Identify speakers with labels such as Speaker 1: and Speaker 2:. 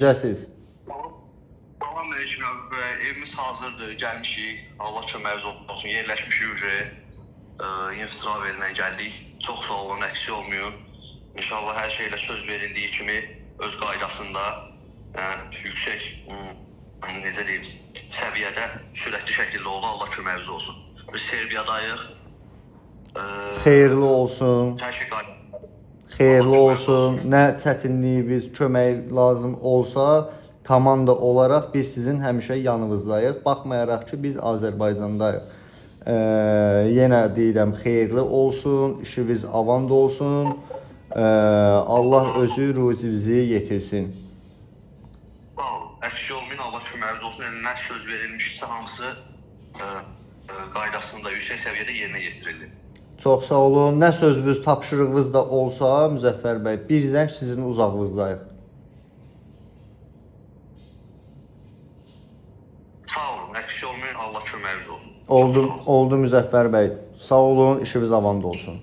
Speaker 1: Necəsiz?
Speaker 2: Salam aleyküm abi. Evimiz hazırdır, gəlmişik. Allah köməyiniz olsun. Yerləşmişik uje. İnfisra verilə gəldik. Çox sağ olun, əksik olmayın. İnşallah hər şeylə söz verildiyi kimi öz qaydasında yüksək, necə deyim, səviyyədə, sürətli şəkildə oldu. Allah köməyiniz olsun. Biz Serbiyadayıq.
Speaker 1: Xeyirli olsun.
Speaker 2: Hər şey qaydasında.
Speaker 1: Xeyirli olsun. Nə çətinliyiniz, kömək lazım olsa, komanda olaraq biz sizin həmişə yanınızdayıq. Baxmayaraq ki, biz Azərbaycandayıq. Yenə deyirəm, xeyirli olsun, işiniz avand olsun. Allah özü ruzinizi yetirsin.
Speaker 2: Sağ olun. Əksik olmayın, Allah köməyiniz olsun. Nə söz verilmişsə hamısı qaydasında, yüksək səviyyədə yerinə yetirildi.
Speaker 1: Çox sağ olun. Nə sözünüz, tapşırığınız da olsa, Müzəffər bəy, bir zəng sizin uzağınızdayıq.
Speaker 2: Sağ olun, əksik olmayın, Allah köməyiniz olsun.
Speaker 1: Oldu Müzəffər bəy. Sağ olun, işiniz avand olsun.